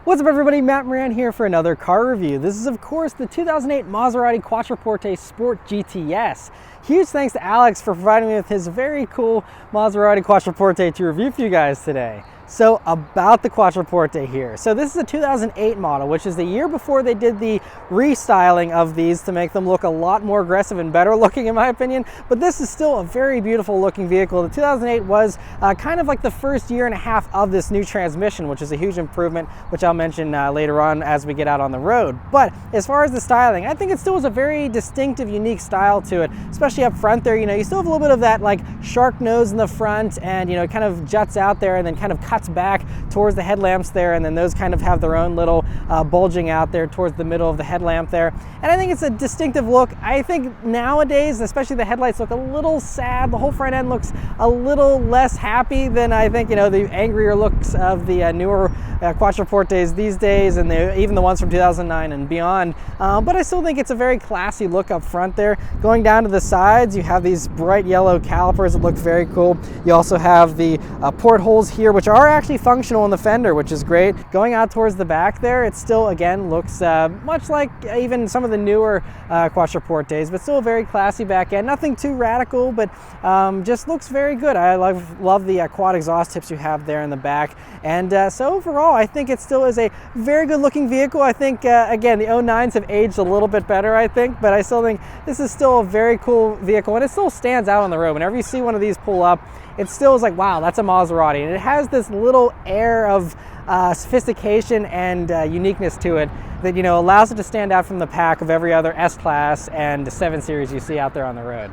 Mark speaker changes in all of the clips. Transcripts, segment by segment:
Speaker 1: What's up everybody, Matt Maran here for another car review. This is of course the 2008 Maserati Quattroporte Sport GTS. Huge thanks to Alex for providing me with his very cool Maserati Quattroporte to review for you guys today. So about the Quattroporte here. So this is a 2008 model, which is the year before they did the restyling of these to make them look a lot more aggressive and better looking in my opinion. But this is still a very beautiful looking vehicle. The 2008 was kind of like the first year and a half of this new transmission, which is a huge improvement, which I'll mention later on as we get out on the road. But as far as the styling, I think it still has a very distinctive, unique style to it, especially up front there. You know, you still have a little bit of that like shark nose in the front, and you know, it kind of juts out there and then kind of cuts back towards the headlamps there, and then those kind of have their own little bulging out there towards the middle of the headlamp there. And I think it's a distinctive look. I think nowadays, especially the headlights look a little sad. The whole front end looks a little less happy than I think, you know, the angrier looks of the newer Quattroportes these days, and even the ones from 2009 and beyond. But I still think it's a very classy look up front there. Going down to the sides, you have these bright yellow calipers that look very cool. You also have the portholes here, which are actually functional in the fender, which is great. Going out towards the back there, it still again looks much like even some of the newer Quattroportes, but still a very classy back end. Nothing too radical, but just looks very good. I love the quad exhaust tips you have there in the back. And so overall, I think it still is a very good looking vehicle. I think again, the 09s have aged a little bit better, I think, but I still think this is still a very cool vehicle, and it still stands out on the road. Whenever you see one of these pull up, it still is like, wow, that's a Maserati. And it has this little air of sophistication and uniqueness to it that, you know, allows it to stand out from the pack of every other S-Class and 7 Series you see out there on the road.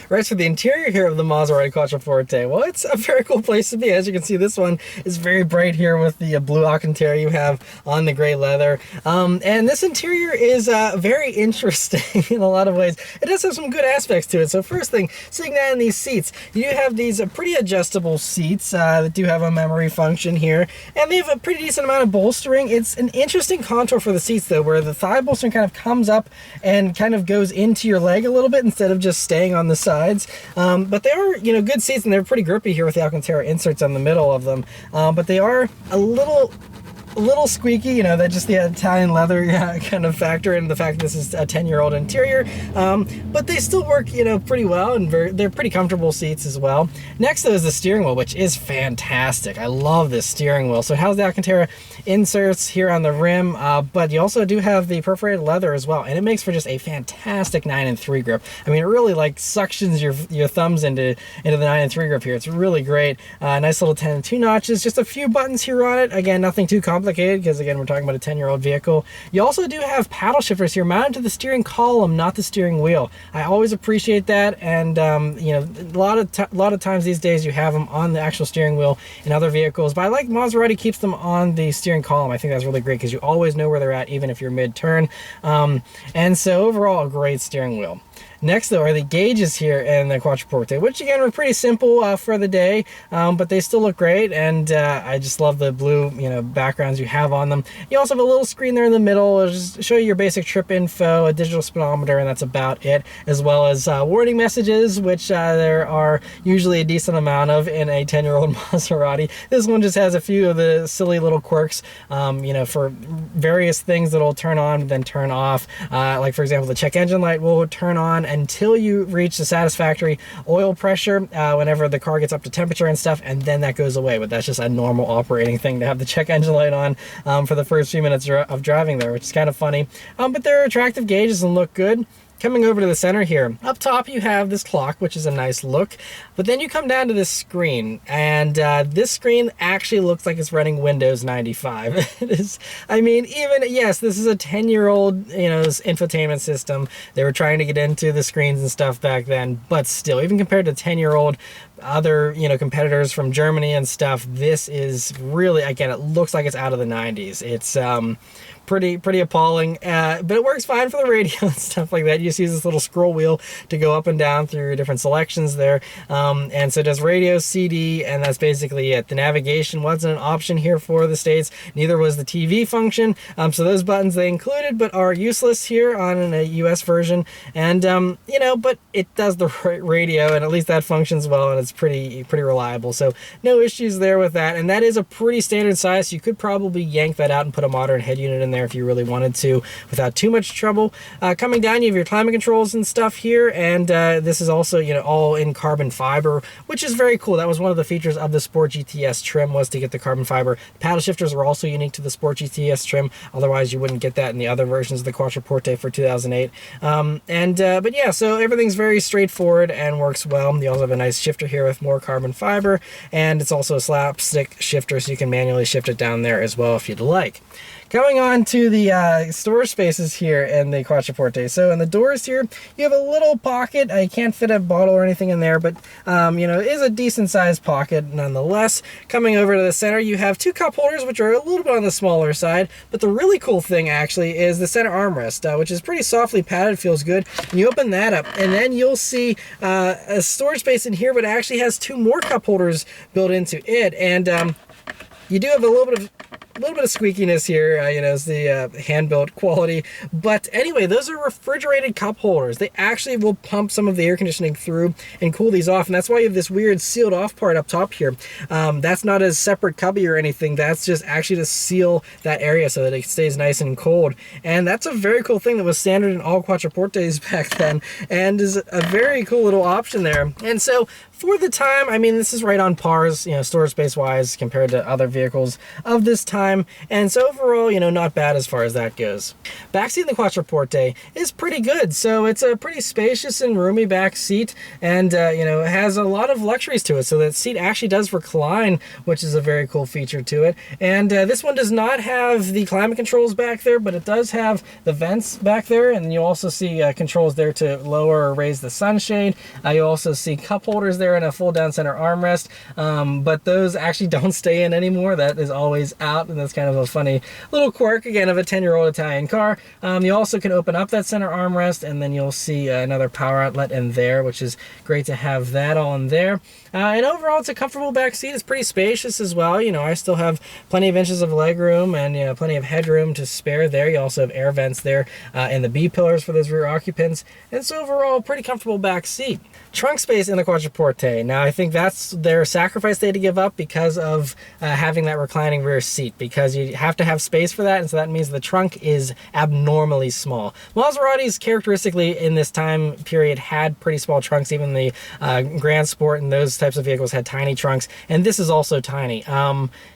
Speaker 1: Right, so the interior here of the Maserati Quattroporte, well, it's a very cool place to be. As you can see, this one is very bright here with the blue Alcantara you have on the gray leather. And this interior is very interesting in a lot of ways. It does have some good aspects to it. So first thing, sitting down in these seats, you have these pretty adjustable seats that do have a memory function here, and they have a pretty decent amount of bolstering. It's an interesting contour for the seats though, where the thigh bolstering kind of comes up and kind of goes into your leg a little bit instead of just staying on the sides. But they are, you know, good seats, and they're pretty grippy here with the Alcantara inserts on the middle of them. But they are a little squeaky, you know, that just the Italian leather kind of factor in the fact that this is a 10-year-old interior. But they still work, you know, pretty well, and they're pretty comfortable seats as well. Next though is the steering wheel, which is fantastic. I love this steering wheel. So it has the Alcantara inserts here on the rim, but you also do have the perforated leather as well, and it makes for just a fantastic 9-3 grip. I mean, it really like suctions your thumbs into the 9-3 grip here. It's really great. Nice little 10-2 notches, just a few buttons here on it. Again, nothing too complicated, because again, we're talking about a 10-year-old vehicle. You also do have paddle shifters here mounted to the steering column, not the steering wheel. I always appreciate that, and you know, a lot of times these days you have them on the actual steering wheel in other vehicles, but I like Maserati keeps them on the steering column. I think that's really great because you always know where they're at, even if you're mid-turn. And so overall, a great steering wheel. Next though are the gauges here in the Quattroporte, which again were pretty simple for the day, but they still look great, and I just love the blue, you know, backgrounds you have on them. You also have a little screen there in the middle. It'll just show you your basic trip info, a digital speedometer, and that's about it, as well as warning messages, which there are usually a decent amount of in a 10-year-old Maserati. This one just has a few of the silly little quirks, you know, for various things that'll turn on then turn off. Like for example, the check engine light will turn on until you reach the satisfactory oil pressure whenever the car gets up to temperature and stuff, and then that goes away. But that's just a normal operating thing to have the check engine light on for the first few minutes of driving there, which is kind of funny. But they're attractive gauges and look good. Coming over to the center here, up top you have this clock, which is a nice look, but then you come down to this screen, and this screen actually looks like it's running Windows 95. It is, I mean, even, yes, this is a 10-year-old, you know, this infotainment system. They were trying to get into the screens and stuff back then, but still, even compared to 10-year-old other, you know, competitors from Germany and stuff, this is really, again, it looks like it's out of the 90s. It's pretty appalling, but it works fine for the radio and stuff like that. You just use this little scroll wheel to go up and down through different selections there, and so it does radio, CD, and that's basically it. The navigation wasn't an option here for the States, neither was the TV function, so those buttons they included but are useless here on a US version, and you know, but it does the radio, and at least that functions well, and it's pretty reliable. So no issues there with that. And that is a pretty standard size. So you could probably yank that out and put a modern head unit in there if you really wanted to without too much trouble. Coming down, you have your climate controls and stuff here. And this is also, you know, all in carbon fiber, which is very cool. That was one of the features of the Sport GTS trim, was to get the carbon fiber. Paddle shifters are also unique to the Sport GTS trim. Otherwise, you wouldn't get that in the other versions of the Quattroporte for 2008. But yeah, so everything's very straightforward and works well. You also have a nice shifter here with more carbon fiber, and it's also a slapstick shifter, so you can manually shift it down there as well if you'd like. Going on to the storage spaces here in the Quattroporte. So in the doors here, you have a little pocket. You can't fit a bottle or anything in there, but you know, it is a decent sized pocket nonetheless. Coming over to the center, you have two cup holders, which are a little bit on the smaller side. But the really cool thing actually is the center armrest, which is pretty softly padded, feels good. And you open that up, and then you'll see a storage space in here, but it actually has two more cup holders built into it. And you do have a little bit of squeakiness here, you know, it's the hand-built quality. But anyway, those are refrigerated cup holders. They actually will pump some of the air conditioning through and cool these off, and that's why you have this weird sealed off part up top here. That's not a separate cubby or anything. That's just actually to seal that area so that it stays nice and cold. And that's a very cool thing that was standard in all Quattroportes back then, and is a very cool little option there. And so for the time, I mean, this is right on pars, you know, storage space wise compared to other vehicles of this time. And so overall, you know, not bad as far as that goes. Backseat in the Quattroporte is pretty good. So it's a pretty spacious and roomy back seat, and you know, it has a lot of luxuries to it. So that seat actually does recline, which is a very cool feature to it. And this one does not have the climate controls back there, but it does have the vents back there, and you also see controls there to lower or raise the sunshade. You also see cup holders there and a full down center armrest, but those actually don't stay in anymore. That is always out, and that's kind of a funny little quirk, again, of a 10-year-old Italian car. You also can open up that center armrest, and then you'll see another power outlet in there, which is great to have that all in there. And overall, it's a comfortable back seat. It's pretty spacious as well. You know, I still have plenty of inches of leg room and, you know, plenty of headroom to spare there. You also have air vents there and the B pillars for those rear occupants. And so overall, pretty comfortable back seat. Trunk space in the Quattroporte. Now, I think that's their sacrifice they had to give up because of having that reclining rear seat, because you have to have space for that, and so that means the trunk is abnormally small. Maseratis characteristically in this time period had pretty small trunks. Even the Grand Sport and those types of vehicles had tiny trunks, and this is also tiny.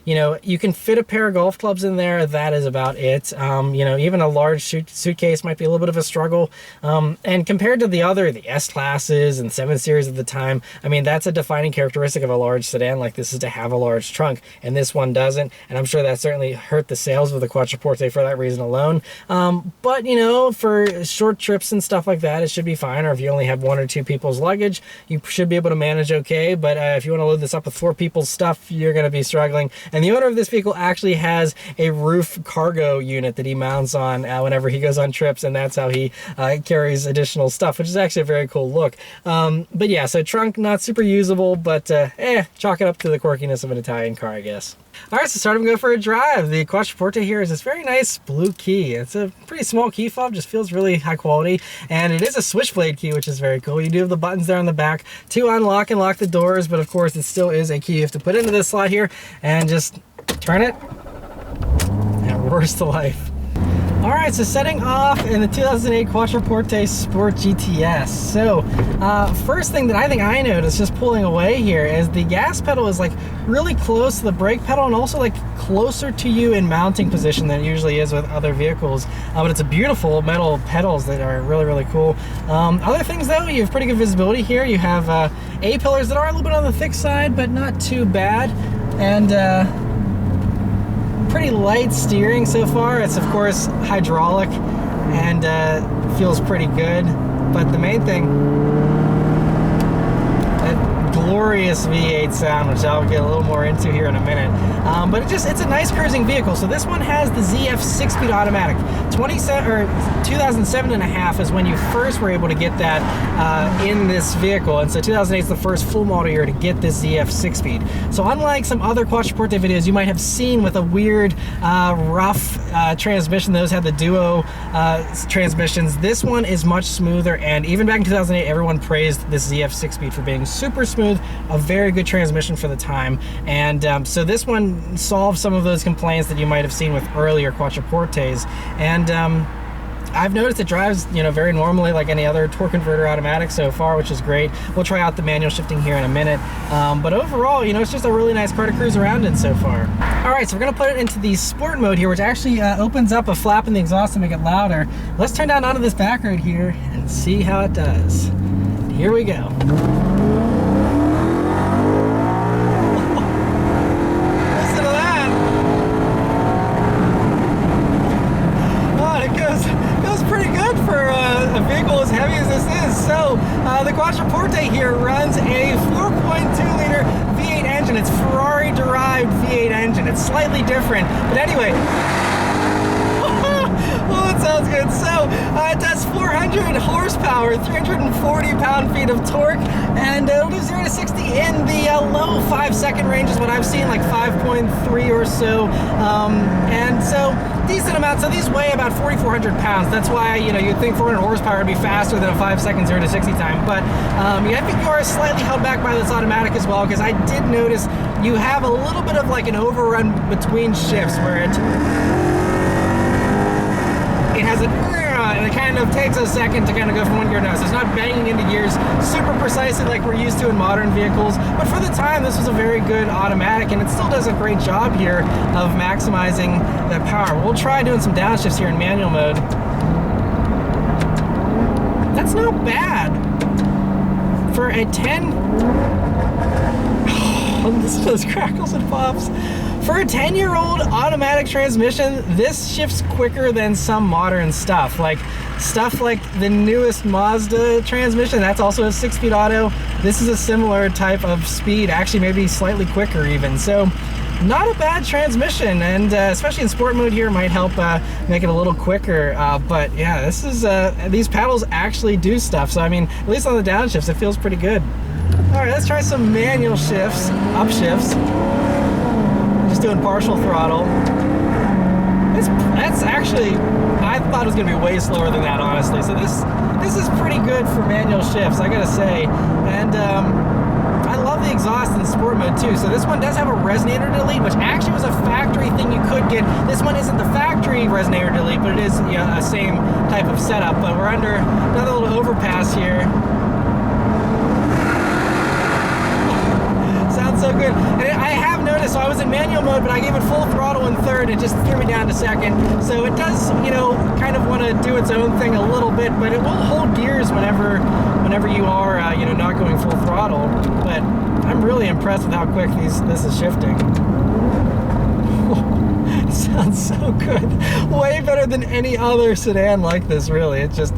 Speaker 1: You know, you can fit a pair of golf clubs in there. That is about it. You know, even a large suitcase might be a little bit of a struggle. And compared to the S-classes and 7 Series at the time, I mean, that's a defining characteristic of a large sedan like this, is to have a large trunk, and this one doesn't. And I'm sure that certainly hurt the sales of the Quattroporte for that reason alone. But, you know, for short trips and stuff like that, it should be fine. Or if you only have 1 or 2 people's luggage, you should be able to manage okay. But if you want to load this up with 4 people's stuff, you're going to be struggling. And the owner of this vehicle actually has a roof cargo unit that he mounts on whenever he goes on trips, and that's how he carries additional stuff, which is actually a very cool look. But yeah, so trunk not super usable, but chalk it up to the quirkiness of an Italian car, I guess. All right, so start and go for a drive. The Quattroporte here is this very nice blue key. It's a pretty small key fob, just feels really high quality, and it is a switchblade key, which is very cool. You do have the buttons there on the back to unlock and lock the doors, but of course it still is a key you have to put into this slot here and just turn it, and it roars to life. All right, so setting off in the 2008 Quattroporte Sport GTS. So first thing that I think I noticed just pulling away here is the gas pedal is like really close to the brake pedal, and also like closer to you in mounting position than it usually is with other vehicles. But it's a beautiful metal pedals that are really, really cool. Other things though, you have pretty good visibility here. You have A-pillars that are a little bit on the thick side, but not too bad. And pretty light steering so far. It's of course hydraulic and feels pretty good, but the main thing, that glorious V8 sound, which I'll get a little more into here in a minute. But it's a nice cruising vehicle. So this one has the ZF 6-speed automatic. 2007 and a half is when you first were able to get that in this vehicle, and so 2008 is the first full model year to get this ZF 6-speed. So unlike some other Quattroporte videos you might have seen with a weird rough transmission, those had the duo transmissions, this one is much smoother. And even back in 2008, everyone praised this ZF 6-speed for being super smooth smooth, a very good transmission for the time. And so this one solves some of those complaints that you might have seen with earlier Quattroportes. And I've noticed it drives, very normally like any other torque converter automatic so far, which is great. We'll try out the manual shifting here in a minute. But overall, it's just a really nice car to cruise around in so far. All right, so we're gonna put it into the sport mode here, which actually opens up a flap in the exhaust to make it louder. Let's turn down onto this back road here and see how it does. Here we go. The Quattroporte here runs a 4.2-liter V8 engine. It's Ferrari-derived V8 engine. It's slightly different, but anyway. Well, that sounds good. So it does 400 horsepower, 340 pound-feet of torque, and it'll do 0 to 60 in the low 5-second range is what I've seen, like 5.3 or so. And so decent amount. So these weigh about 4,400 pounds. That's why, you'd think 400 horsepower would be faster than a 5-second 0 to 60 time. But I think you are slightly held back by this automatic as well, because I did notice you have a little bit of like an overrun between shifts where it has and it kind of takes a second to kind of go from one gear to another. So it's not banging into gears super precisely like we're used to in modern vehicles. But for the time, this was a very good automatic, and it still does a great job here of maximizing that power. We'll try doing some downshifts here in manual mode. That's not bad. For a 10... listen to those crackles and pops. For a 10-year-old automatic transmission, this shifts quicker than some modern stuff. Like the newest Mazda transmission, that's also a 6-speed auto. This is a similar type of speed, actually maybe slightly quicker even. So not a bad transmission, and especially in sport mode here might help make it a little quicker. But yeah, this is these pedals actually do stuff. So I mean, at least on the downshifts, it feels pretty good. All right, let's try some manual shifts, upshifts. Just doing partial throttle. That's actually, I thought it was gonna be way slower than that, honestly. So this is pretty good for manual shifts, I gotta say. And I love the exhaust in sport mode too. So this one does have a resonator delete, which actually was a factory thing you could get. This one isn't the factory resonator delete, but it is a same type of setup. But we're under another little overpass here. Sounds so good. And I have noticed, so I was in manual mode, but I gave it full throttle in third. It just threw me down to second. So it does, kind of want to do its own thing a little bit, but it will hold gears whenever you are, not going full throttle. But I'm really impressed with how quick this is shifting. It sounds so good. Way better than any other sedan like this, really. It's just,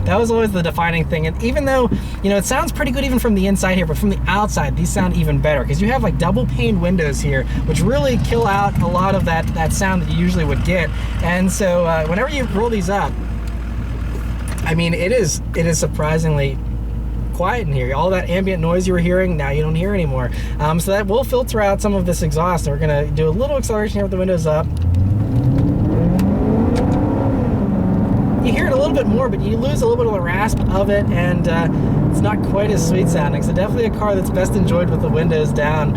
Speaker 1: that was always the defining thing. And even though, it sounds pretty good even from the inside here, but from the outside, these sound even better because you have like double pane windows here, which really kill out a lot of that sound that you usually would get. And so whenever you roll these up, I mean, it is surprisingly quiet in here. All that ambient noise you were hearing, now you don't hear anymore. So that will filter out some of this exhaust. And we're gonna do a little acceleration here with the windows up. You hear it a little bit more, but you lose a little bit of the rasp of it, and it's not quite as sweet sounding. So definitely a car that's best enjoyed with the windows down.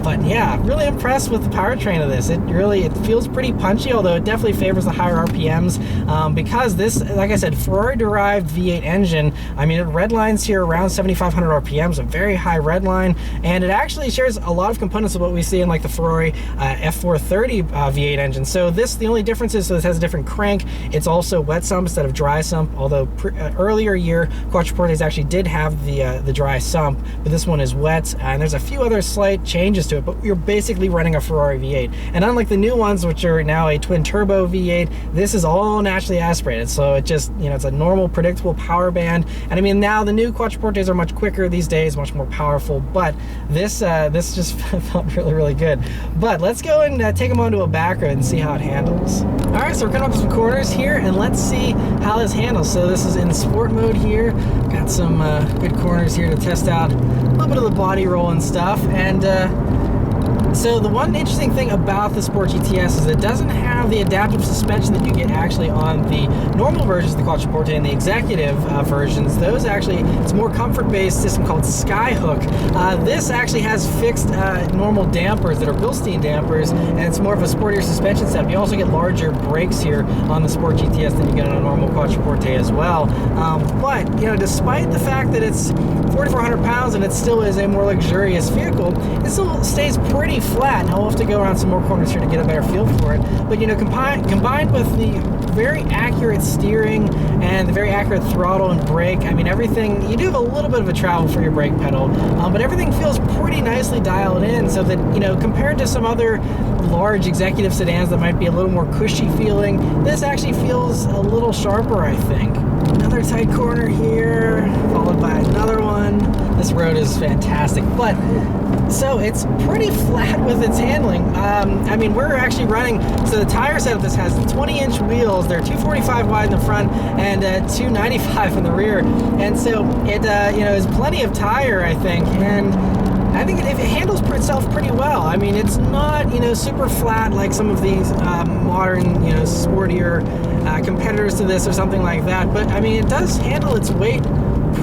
Speaker 1: But yeah, really impressed with the powertrain of this. It feels pretty punchy, although it definitely favors the higher RPMs because this, like I said, Ferrari-derived V8 engine. I mean, it redlines here around 7,500 RPMs, a very high redline, and it actually shares a lot of components of what we see in like the Ferrari F430 V8 engine. So the only difference is, so this has a different crank. It's also wet sump instead of dry sump, although earlier year Quattroportes actually did have the dry sump, but this one is wet, and there's a few other slight changes to it, but you're basically running a Ferrari V8. And unlike the new ones, which are now a twin turbo V8, this is all naturally aspirated, so it just, it's a normal predictable power band. And I mean, now the new Quattroportes are much quicker these days, much more powerful, but this just felt really, really good. But let's go and take them onto a back road and see how it handles. All right, so we're coming up to some corners here, and let's see how this handles. So this is in sport mode here. Got some good corners here to test out a little bit of the body roll and stuff, and So the one interesting thing about the Sport GTS is it doesn't have the adaptive suspension that you get actually on the normal versions of the Quattroporte and the executive versions. Those actually, it's a more comfort-based system called Skyhook. This actually has fixed normal dampers that are Bilstein dampers, and it's more of a sportier suspension setup. You also get larger brakes here on the Sport GTS than you get on a normal Quattroporte as well. But you know, despite the fact that it's 4,400 pounds and it still is a more luxurious vehicle, it still stays pretty flat. Now we'll have to go around some more corners here to get a better feel for it. But you know, combined with the very accurate steering and the very accurate throttle and brake, I mean, everything, you do have a little bit of a travel for your brake pedal, but everything feels pretty nicely dialed in, so that, you know, compared to some other large executive sedans that might be a little more cushy feeling, this actually feels a little sharper, I think. Another tight corner here, followed by another one. This road is fantastic, but so it's pretty flat with its handling. I mean, we're actually running, so the tire setup this has 20-inch wheels. They're 245 wide in the front and 295 in the rear, and so it you know, is plenty of tire, I think, and I think it handles itself pretty well. I mean, it's not, you know, super flat like some of these modern, you know, sportier competitors to this or something like that, but I mean, it does handle its weight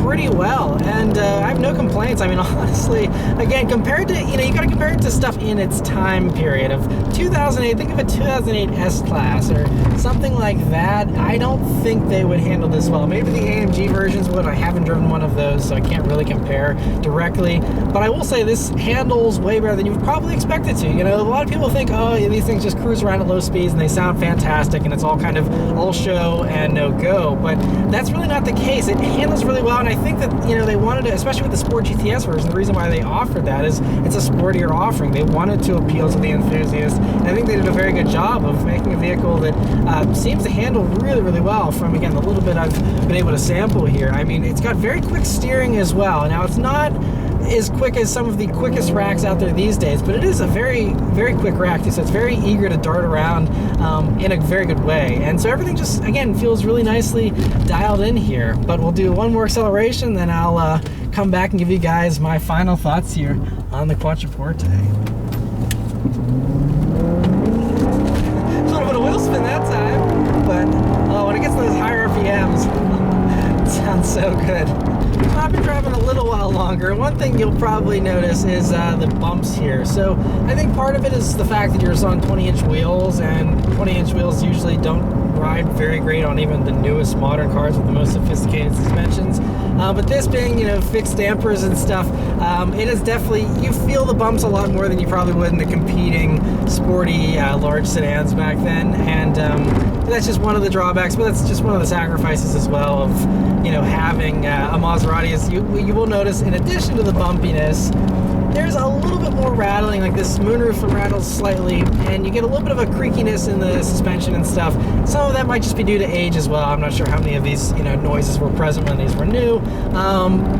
Speaker 1: pretty well, and I have no complaints. I mean, honestly, again, compared to, you know, you got to compare it to stuff in its time period of 2008. Think of a 2008 S-Class or something like that. I don't think they would handle this well. Maybe the AMG versions would. I haven't driven one of those, so I can't really compare directly, but I will say this handles way better than you would probably expect it to. You know, a lot of people think, oh, these things just cruise around at low speeds and they sound fantastic and it's all kind of all show and no go, but that's really not the case. It handles really well, and I think that, you know, they wanted to, especially with the Sport GTS version, the reason why they offered that is it's a sportier offering. They wanted to appeal to the enthusiast, and I think they did a very good job of making a vehicle that seems to handle really, really well from, again, the little bit I've been able to sample here. I mean, it's got very quick steering as well. Now, it's not as quick as some of the quickest racks out there these days, but it is a very, very quick rack, so it's very eager to dart around in a very good way. And so everything just, again, feels really nicely dialed in here. But we'll do one more acceleration, then I'll come back and give you guys my final thoughts here on the Quattroporte. A little bit of wheel spin that time, but when it gets to those higher RPMs, it sounds so good. So I've been driving a little while longer. One thing you'll probably notice is the bumps here. So I think part of it is the fact that you're on 20-inch wheels, and 20-inch wheels usually don't ride very great on even the newest modern cars with the most sophisticated suspensions. But this being, you know, fixed dampers and stuff, it is definitely, you feel the bumps a lot more than you probably would in the competing sporty large sedans back then, and that's just one of the drawbacks, but that's just one of the sacrifices as well of, you know, having a Maserati. Is you will notice, in addition to the bumpiness, there's a little bit more rattling, like this moonroof rattles slightly, and you get a little bit of a creakiness in the suspension and stuff. Some of that might just be due to age as well. I'm not sure how many of these, you know, noises were present when these were new,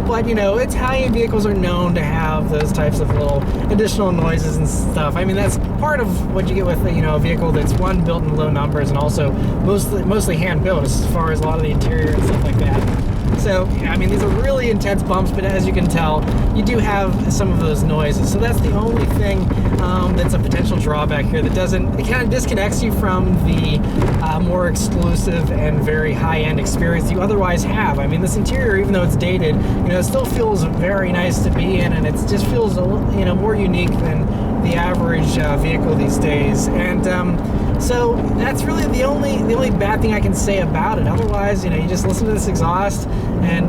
Speaker 1: but, you know, Italian vehicles are known to have those types of little additional noises and stuff. I mean, that's part of what you get with, you know, a vehicle that's, one, built in low numbers, and also mostly hand built as far as a lot of the interior and stuff like that. So, I mean, these are really intense bumps, but as you can tell, you do have some of those noises. So that's the only thing that's a potential drawback here that doesn't, it kind of disconnects you from the more exclusive and very high-end experience you otherwise have. I mean, this interior, even though it's dated, you know, it still feels very nice to be in, and it just feels, you know, more unique than the average vehicle these days. And so that's really the only bad thing I can say about it. Otherwise, you know, you just listen to this exhaust and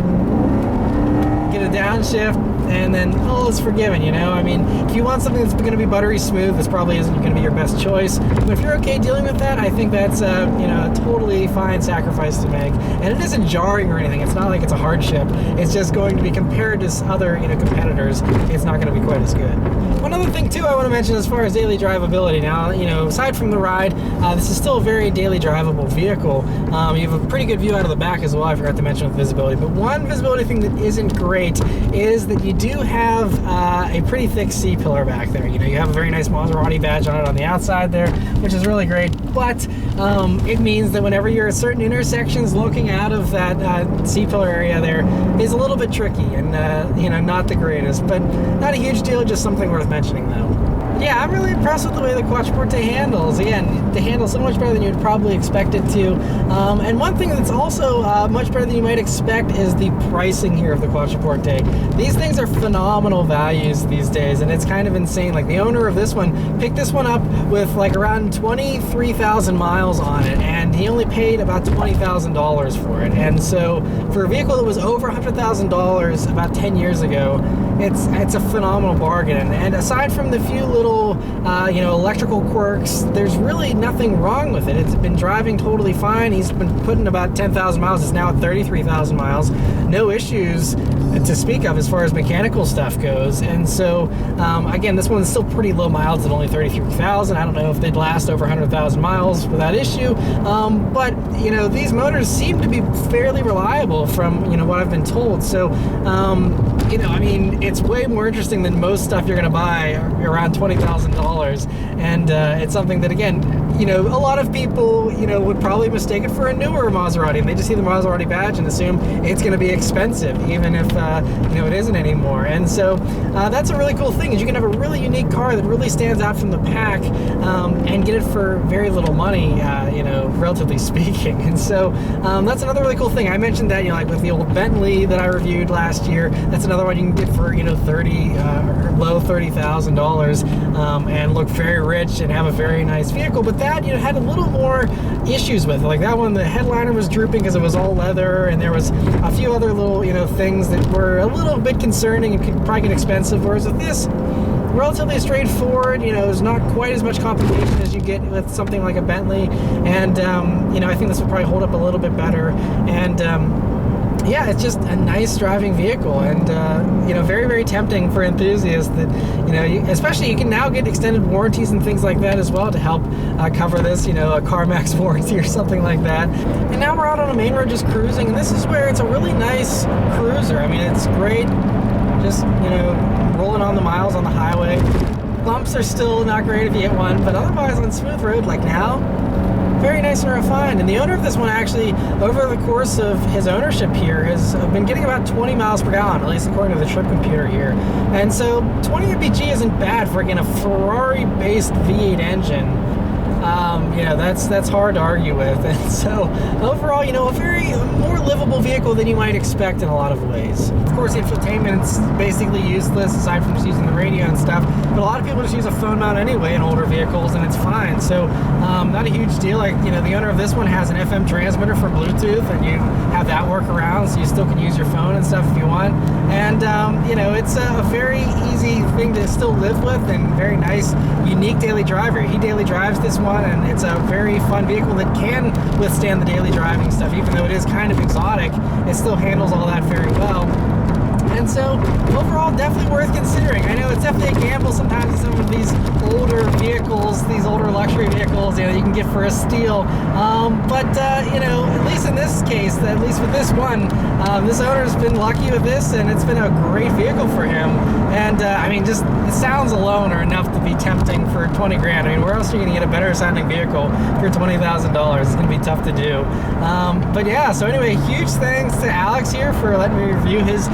Speaker 1: get a downshift, and then all is forgiven, you know? I mean, if you want something that's going to be buttery smooth, this probably isn't going to be your best choice. But if you're okay dealing with that, I think that's you know, a totally fine sacrifice to make. And it isn't jarring or anything. It's not like it's a hardship. It's just going to be, compared to other, you know, competitors, it's not going to be quite as good. One other thing too I want to mention as far as daily drivability. Now, you know, aside from the ride, this is still a very daily drivable vehicle. You have a pretty good view out of the back as well. I forgot to mention with visibility. But one visibility thing that isn't great is that you do have a pretty thick C-pillar back there. You know, you have a very nice Maserati badge on it on the outside there, which is really great. But it means that whenever you're at certain intersections, looking out of that C-pillar area there is a little bit tricky and, you know, not the greatest. But not a huge deal, just something worth mentioning though. Yeah, I'm really impressed with the way the Quattroporte handles. Again, they handle so much better than you'd probably expect it to. And one thing that's also much better than you might expect is the pricing here of the Quattroporte. These things are phenomenal values these days, and it's kind of insane. Like, the owner of this one picked this one up with like around 23,000 miles on it, and he only paid about $20,000 for it. And so for a vehicle that was over $100,000 about 10 years ago, it's a phenomenal bargain. And aside from the few little electrical quirks, there's really nothing wrong with it. It's been driving totally fine. He's been putting about 10,000 miles. It's now at 33,000 miles. No issues to speak of as far as mechanical stuff goes. And so again, this one's still pretty low miles at only 33,000. I don't know if they'd last over 100,000 miles without issue, but these motors seem to be fairly reliable from what I've been told. So I mean, it's way more interesting than most stuff you're going to buy around $20,000, and it's something that, again, a lot of people would probably mistake it for a newer Maserati, and they just see the Maserati badge and assume it's going to be expensive, even if it isn't anymore. And so that's a really cool thing, is you can have a really unique car that really stands out from the pack, and get it for very little money, relatively speaking. And so that's another really cool thing. I mentioned that like with the old Bentley that I reviewed last year, that's another one you can get for low $30,000, and look very rich and have a very nice vehicle. But that had a little more issues with it. Like that one, the headliner was drooping because it was all leather, and there was a few other little things that were a little bit concerning and could probably get expensive. Whereas with this, relatively straightforward, there's not quite as much complication as you get with something like a Bentley, and I think this will probably hold up a little bit better. And yeah, it's just a nice driving vehicle, and very, very tempting for enthusiasts that especially you can now get extended warranties and things like that as well to help cover this, a CarMax warranty or something like that. And now we're out on a main road just cruising, and this is where it's a really nice cruiser. I mean, it's great, just rolling on the miles on the highway. Bumps are still not great if you hit one, but otherwise on smooth road like now, very nice and refined. And the owner of this one actually, over the course of his ownership here, has been getting about 20 miles per gallon, at least according to the trip computer here. And so 20 mpg isn't bad for, again, a Ferrari-based V8 engine. That's hard to argue with. And so overall, a very more livable vehicle than you might expect in a lot of ways. Of course, the infotainment's basically useless aside from just using the radio and stuff, but a lot of people just use a phone mount anyway in older vehicles, and it's fine. So not a huge deal. Like, the owner of this one has an FM transmitter for Bluetooth, and you have that work around, so you still can use your phone and stuff if you want. And it's a very easy thing to still live with, and very nice, unique daily driver. He daily drives this one, and it's a very fun vehicle that can withstand the daily driving stuff. Even though it is kind of exotic, it still handles all that very well. And so overall, definitely worth considering. I know it's definitely a gamble sometimes with some of these older vehicles, these older luxury vehicles, you can get for a steal. But at least in this case, at least with this one, this owner's been lucky with this, and it's been a great vehicle for him. And I mean, just the sounds alone are enough to be tempting for 20 grand. I mean, where else are you going to get a better sounding vehicle for $20,000? It's going to be tough to do. But yeah, so anyway, huge thanks to Alex here for letting me review his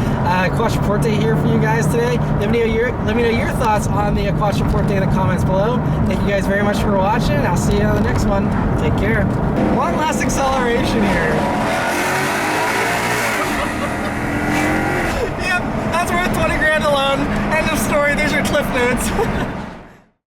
Speaker 1: Quattroporte here for you guys today. Let me know your thoughts on the Quattroporte in the comments below. Thank you guys very much for watching. I'll see you on the next one. Take care. One last acceleration here. Yep, that's worth 20 grand alone. End of story. There's your cliff notes.